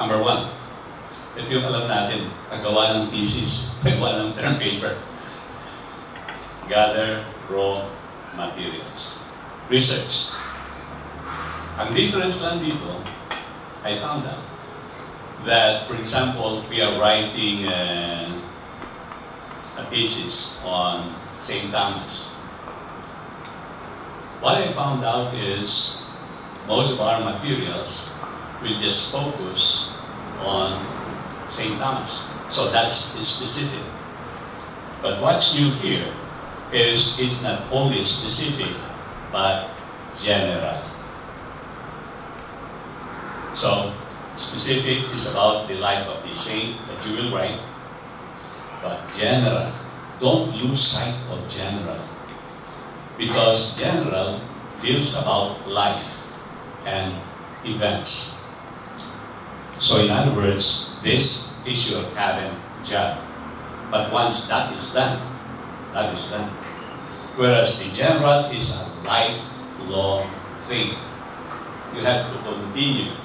Number one, ito yung alam natin, paggawa ng thesis, paggawa ng term paper. Gather raw materials. Research. Ang difference lang dito, I found out that, for example, we are writing a thesis on St. Thomas. What I found out is most of our materials will just focus on St. Thomas. So that's specific. But what's new here is it's not only specific, but general. So, specific is about the life of the saint that you will write, but general, don't lose sight of general, because general deals about life and events. So in other words, this is your current job. But once that is done, that is done. Whereas the general is a lifelong thing. You have to continue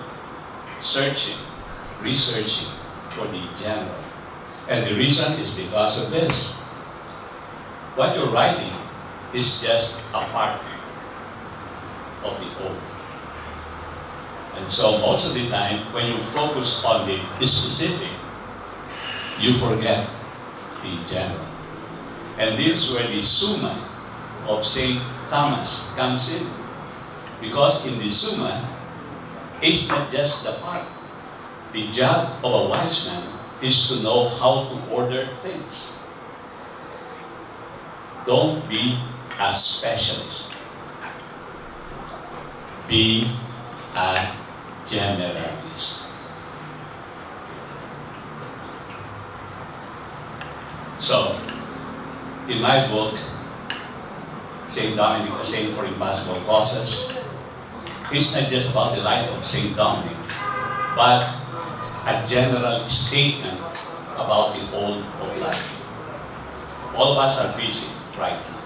searching, researching for the general. And the reason is because of this. What you're writing is just a part of the whole. And so most of the time, when you focus on the specific, you forget the general. And this is where the Summa of St. Thomas comes in. Because in the Summa, it's not just the part. The job of a wise man is to know how to order things. Don't be a specialist. Be a generalist. So, in my book, St. Dominic, a Saint for Impossible Causes, it's not just about the life of St. Dominic, but a general statement about the whole of life. All of us are busy right now.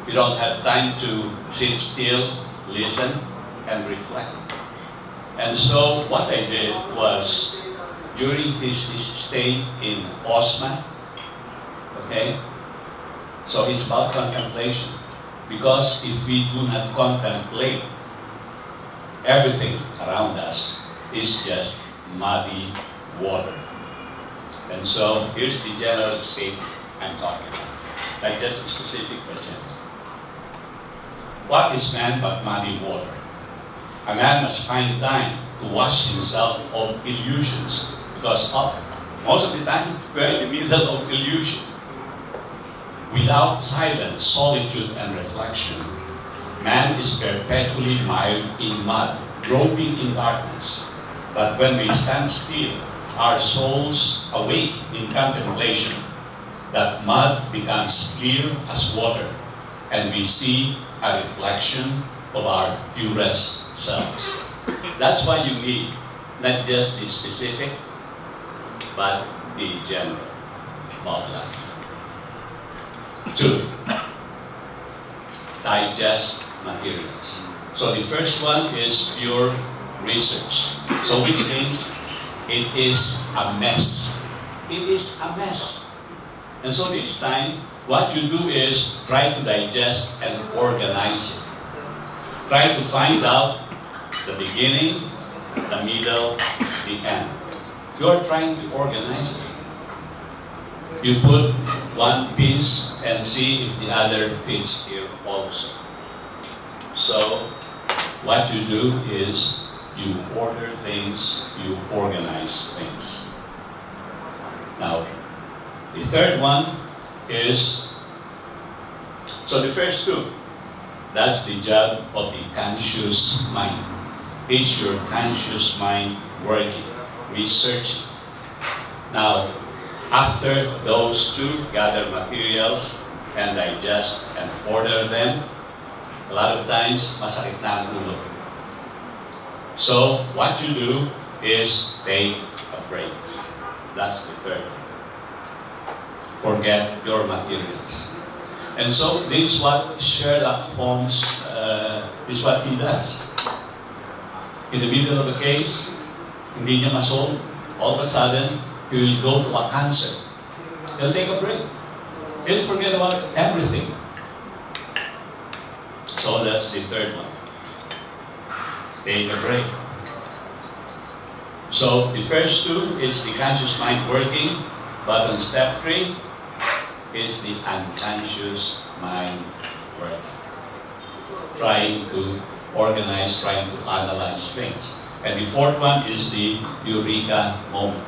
We don't have time to sit still, listen, and reflect. And so what I did was, during his stay in Osma, okay, so it's about contemplation. Because if we do not contemplate, everything around us is just muddy water. And so here's the general state I'm talking about. Like just a specific but general. What is man but muddy water? A man must find time to wash himself of illusions, because most of the time we're in the middle of illusion. Without silence, solitude, and reflection, man is perpetually mired in mud, groping in darkness. But when we stand still, our souls awake in contemplation, that mud becomes clear as water, and we see a reflection of our purest selves. That's why you need not just the specific, but the general about life. 2. Digest materials. So the first one is pure research. So which means it is a mess. It is a mess. And so this time, what you do is try to digest and organize it. Try to find out the beginning, the middle, the end. You are trying to organize it. You put one piece and see if the other fits here also. So what you do is you order things, you organize things. Now, the third one is, so the first two, that's the job of the conscious mind. It's your conscious mind working, researching. Now, after those two, gather materials and digest and order them, a lot of times, masakit na ang ulo. So, what you do is take a break. That's the third. Forget your materials. And so, this is what Sherlock Holmes, is what he does. In the middle of a case, Hindi niya ma-solve. All of a sudden, he will go to a cancer. He'll take a break. He'll forget about everything. So that's the third one. Take a break. So the first two is the conscious mind working, but on step 3 is the unconscious mind working. Trying to organize, trying to analyze things. And the fourth one is the eureka moment.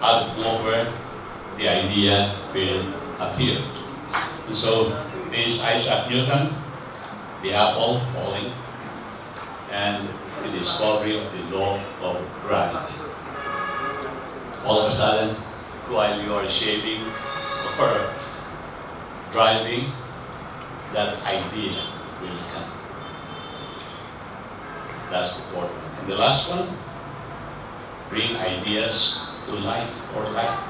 Out of nowhere, the idea will appear. And so, this Isaac Newton, the apple falling, and the discovery of the law of gravity. All of a sudden, while you are shaving or driving, that idea will come. That's the fourth one. And the last one, bring ideas to life or light.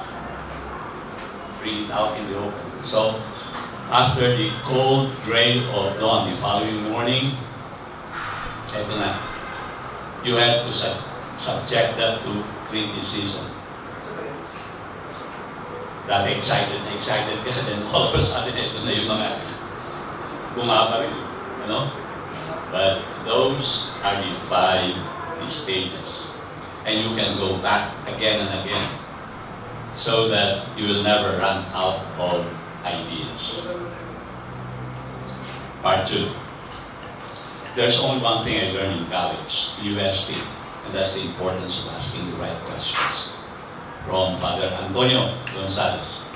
Bring it out in the open. So, after the cold gray of dawn, the following morning, eto na, you have to subject that to criticism. That excited ka, then all of a sudden, ito na yung mga bumabaril, you know? But those are the 5 stages. And you can go back again and again so that you will never run out of ideas. Part 2. There's only one thing I learned in college, UST, and that's the importance of asking the right questions. From Father Antonio Gonzalez.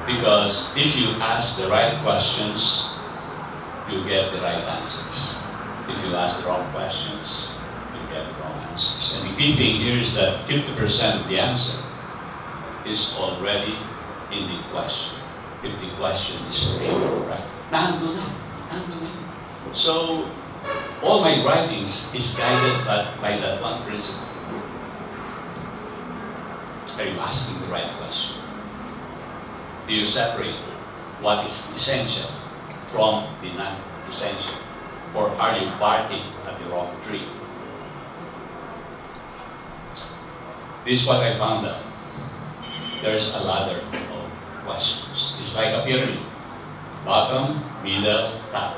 Because if you ask the right questions, you get the right answers. If you ask the wrong questions, you get the wrong answers. And the key thing here is that 50% of the answer is already in the question. If the question is framed right. Nandun na. So, all my writings is guided by that one principle. Are you asking the right question? Do you separate what is essential from the non-essential? Or are you barking at the wrong tree? This is what I found out. There's a ladder of questions. It's like a pyramid. Bottom, middle, top.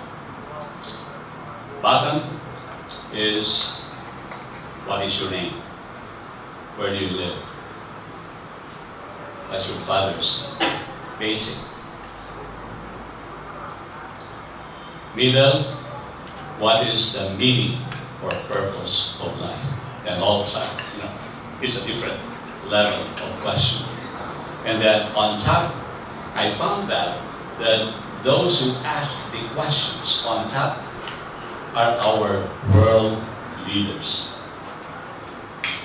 Bottom is, what is your name? Where do you live? What's your father's name? Basic. Middle, what is the meaning or purpose of life? And all of a sudden, it's a different level of question. And then on top, I found that those who ask the questions on top are our world leaders.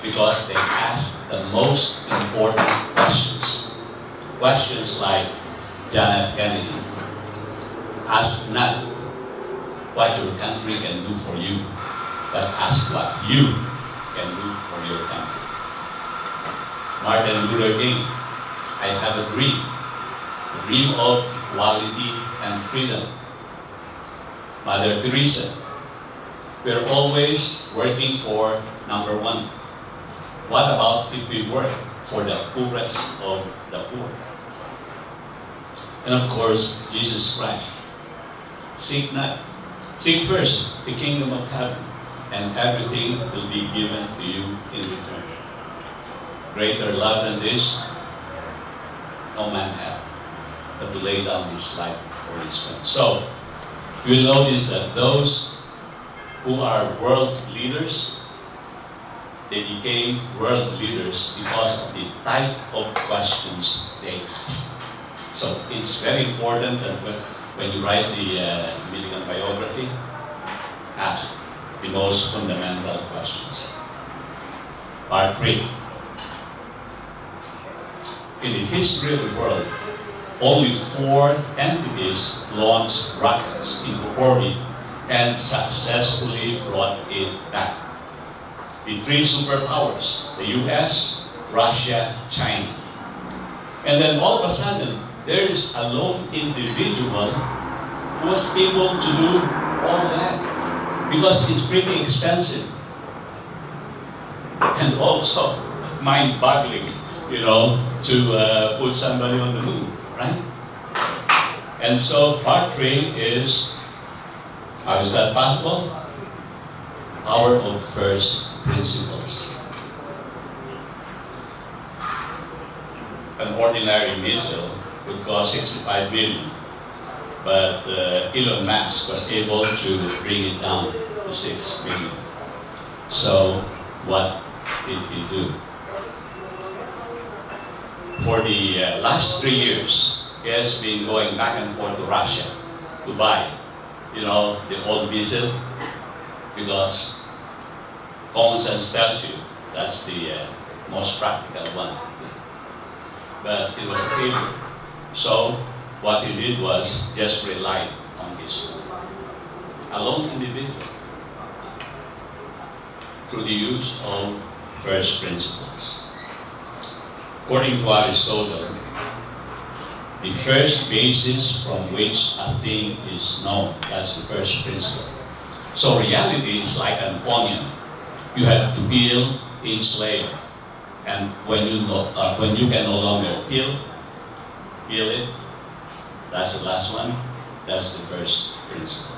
Because they ask the most important questions. Questions like John F. Kennedy. Ask not what your country can do for you, but ask what you can do for your country. Martin Luther King. I have a dream of equality and freedom. Mother Teresa. We're always working for number 1. What about if we work for the poorest of the poor? And of course, Jesus Christ. Seek not. Seek first the kingdom of heaven, and everything will be given to you in return. Greater love than this, no man hath, but to lay down his life for his friends. So, you will notice that those who are world leaders, they became world leaders because of the type of questions they ask. So, it's very important that when you write the Milligan biography, ask the most fundamental questions. Part 3. In the history of the world, only 4 entities launched rockets into orbit and successfully brought it back. The 3 superpowers, the US, Russia, China. And then all of a sudden, there is a lone individual was able to do all that because it's pretty expensive and also mind-boggling, to put somebody on the moon, right? And so part 3 is, how is that possible? Power of first principles. An ordinary missile would cost 65 million, but Elon Musk was able to bring it down to 6 million. So what did he do? For the last 3 years, he has been going back and forth to Russia to buy, the old missile, because common sense tells you that's the most practical one. But it was a failure. So what he did was just rely on his alone individual through the use of first principles. According to Aristotle, the first basis from which a thing is known, that's the first principle. So reality is like an onion. You have to peel each layer. And when you can no longer peel it, that's the last one, that's the first principle.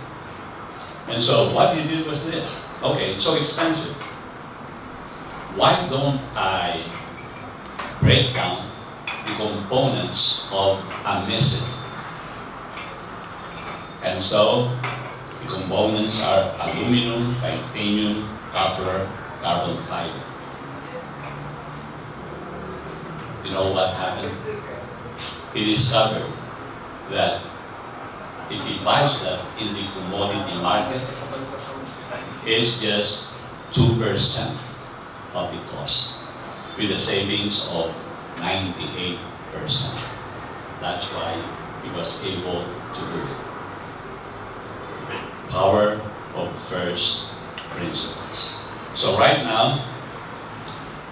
And so what he did was this. Okay, it's so expensive. Why don't I break down the components of a missile? And so the components are aluminum, titanium, copper, carbon fiber. You know what happened? He discovered that if he buys that in the commodity market, it's just 2% of the cost, with a savings of 98%. That's why he was able to do it. Power of first principles. So right now,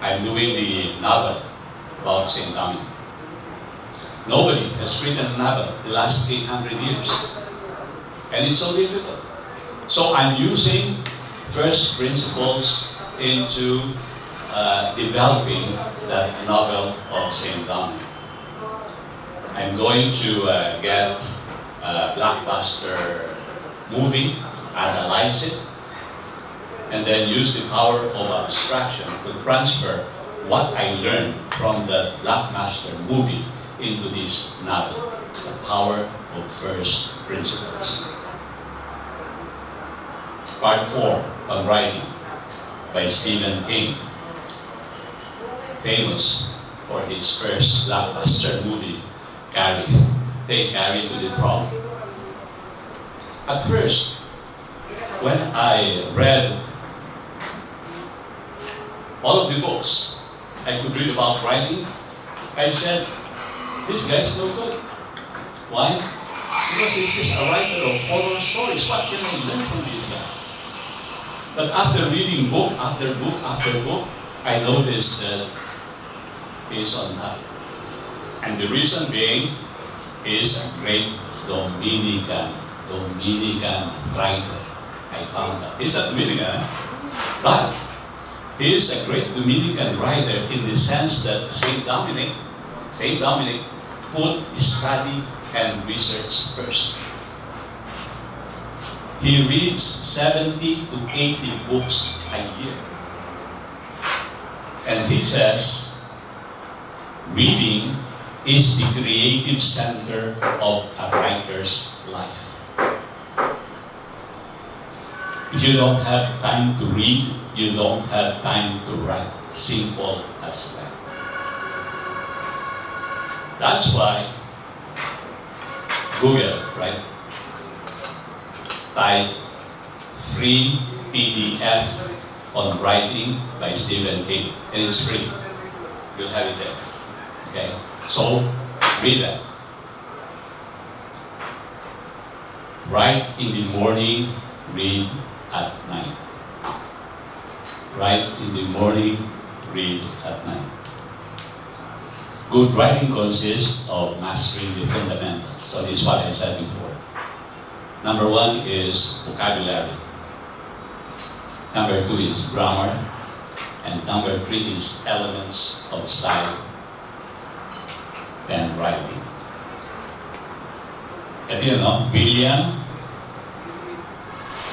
I'm doing the novel about St. Dominic. Nobody has written a novel the last 800 years. And it's so difficult. So I'm using first principles into developing that novel of St. Dominic. I'm going to get a blockbuster movie, analyze it, and then use the power of abstraction to transfer what I learned from the blockbuster movie into this novel, the power of first principles. Part 4 on writing by Stephen King, famous for his first blockbuster movie, Carrie. Take Carrie to the prom. At first, when I read all of the books I could read about writing, I said, this guy's no good. Why? Because he's just a writer of horror stories. What can I learn from this guy? But after reading book after book after book, I noticed that he's on top. And the reason being, he is a great Dominican writer. I found that. He's a Dominican, but he is a great Dominican writer in the sense that St. Dominic put study and research first. He reads 70 to 80 books a year. And he says, reading is the creative center of a writer's life. If you don't have time to read, you don't have time to write. Simple as that. That's why Google, right? Type free PDF on writing by Stephen King, and it's free. You'll have it there. Okay? So, read that. Write in the morning, read at night. Write in the morning, read at night. Good writing consists of mastering the fundamentals. So this is what I said before. Number one is vocabulary. Number two is grammar. And number three is elements of style and writing. Ito yun, no? William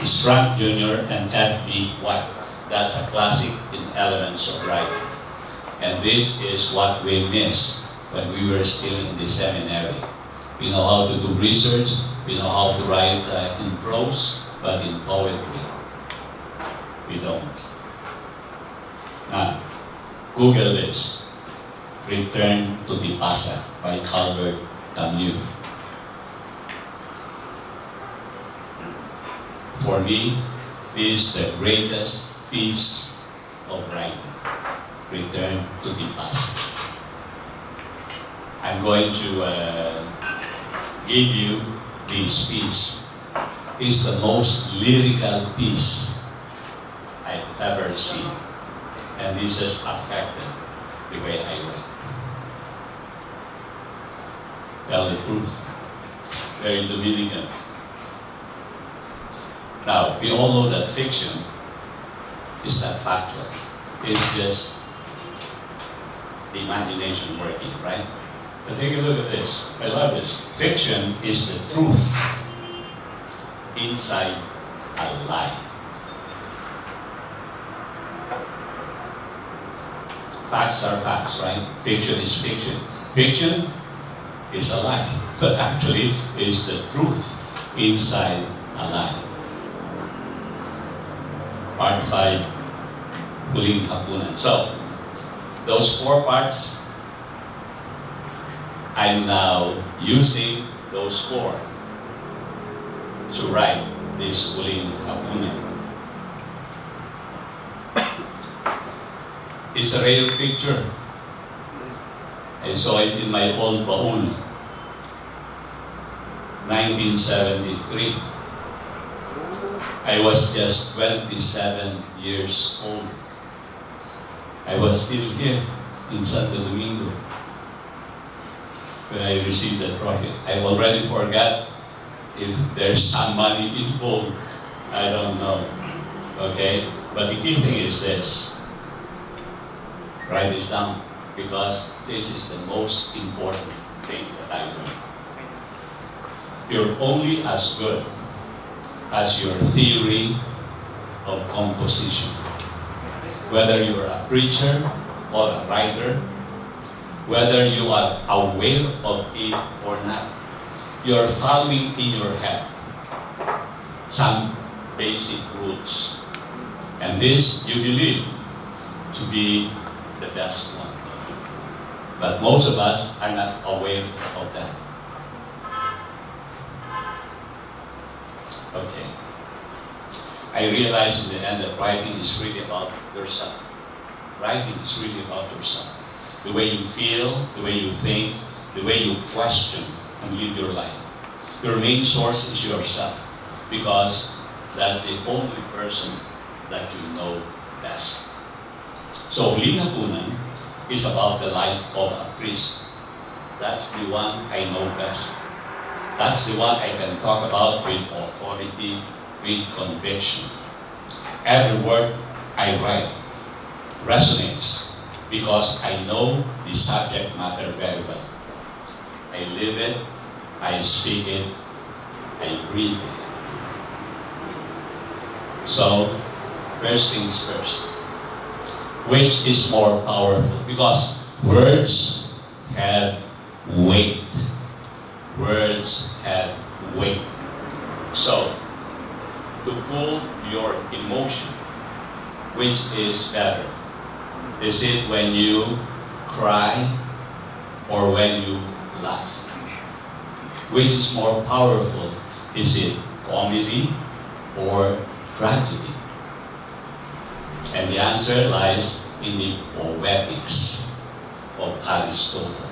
is Frank Jr. and F.B. White. That's a classic in elements of writing. And this is what we missed when we were still in the seminary. We know how to do research, we know how to write in prose, but in poetry, we don't. Now, Google this. Return to Tipasa by Albert Camus. For me, this is the greatest piece of writing. Return to Tipasa. I'm going to give you this piece. It's the most lyrical piece I've ever seen. And this has affected the way I write. Tell the truth. Very Dominican. Now, we all know that fiction is not factual. It's just the imagination working, right? But take a look at this. I love this. Fiction is the truth inside a lie. Facts are facts, right? Fiction is fiction. Fiction is a lie, but actually is the truth inside a lie. Part 5, Huling Hapunan. So, those 4 parts, I'm now using those 4 to write this Huling Hapunan. It's a real picture. I saw it in my old Baul, 1973. I was just 27 years old. I was still here in Santo Domingo when I received that trophy. I already forgot if there's some money involved. I don't know. Okay? But the key thing is this. Write this down, because this is the most important thing that I learned. You're only as good as your theory of composition. Whether you're a preacher or a writer, whether you are aware of it or not, you're following in your head some basic rules. And this you believe to be the best one. But most of us are not aware of that. Okay. I realized in the end that writing is really about yourself. Writing is really about yourself. The way you feel, the way you think, the way you question and live your life. Your main source is yourself, because that's the only person that you know best. So, Huling Hapunan is about the life of a priest. That's the one I know best. That's the one I can talk about with authority, with conviction. Every word I write resonates because I know the subject matter very well. I live it, I speak it, I breathe it. So, first things first. Which is more powerful? Because words have weight. Words have weight. So, to pull your emotion, which is better? Is it when you cry or when you laugh? Which is more powerful? Is it comedy or tragedy? And the answer lies in the Poetics of Aristotle.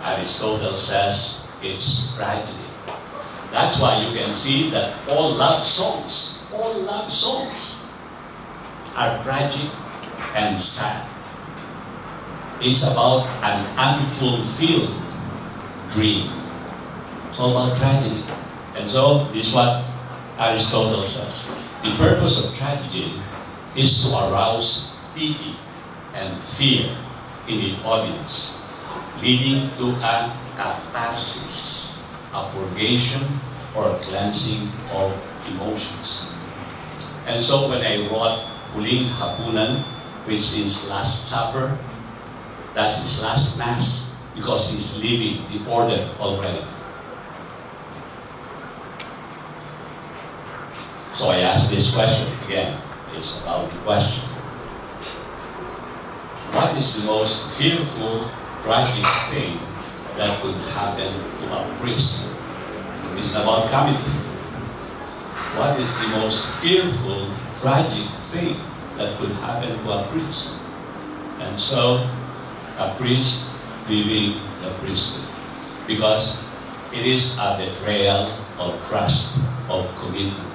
Aristotle says it's tragedy. That's why you can see that all love songs are tragic and sad. It's about an unfulfilled dream. It's all about tragedy And so, this is what Aristotle says. The purpose of tragedy is to arouse pity and fear in the audience, leading to a catharsis, a purgation or a cleansing of emotions. And so when I wrote Huling Hapunan, which means Last Supper, that's his last Mass, because he's leaving the order already. So I asked this question again. It's about the question. What is the most fearful, tragic thing that could happen to a priest? It's about comedy. What is the most fearful, tragic thing that could happen to a priest? And so, a priest leaving the priesthood. Because it is a betrayal of trust, of commitment.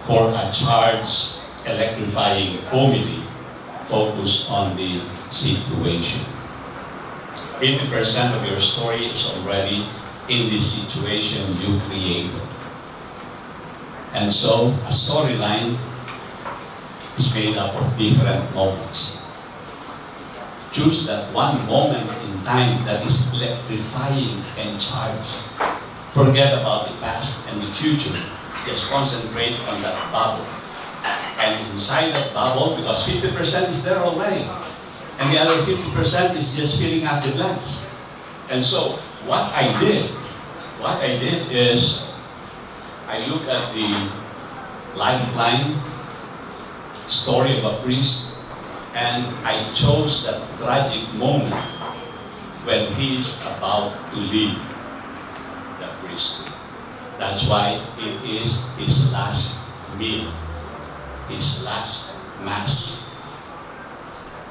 For a charged, electrifying homily focused on the situation. 80% of your story is already in the situation you created. And so, a storyline is made up of different moments. Choose that one moment in time that is electrifying and charged. Forget about the past and the future. Just concentrate on that bubble. And inside that bubble, because 50% is there already, and the other 50% is just filling up the blanks. And so, what I did is, I look at the lifeline story of a priest, and I chose that tragic moment when he is about to leave the priesthood. That's why it is his last meal, his last Mass.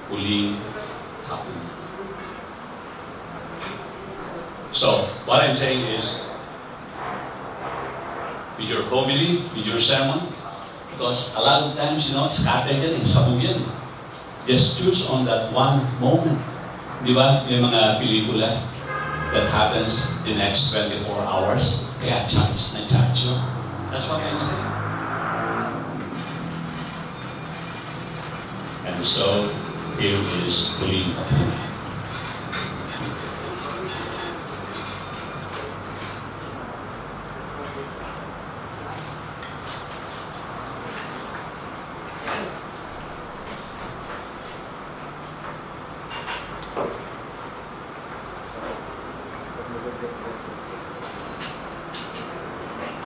Huling Hapunan. So, what I'm saying is, with your homily, with your sermon, because a lot of times, scattered yan, sabog yan. Just choose on that one moment. Di ba? May mga pelikula that happens the next 24 hours. Kaya chance na chance yun. That's what I'm saying. And so, here is Huling Hapunan.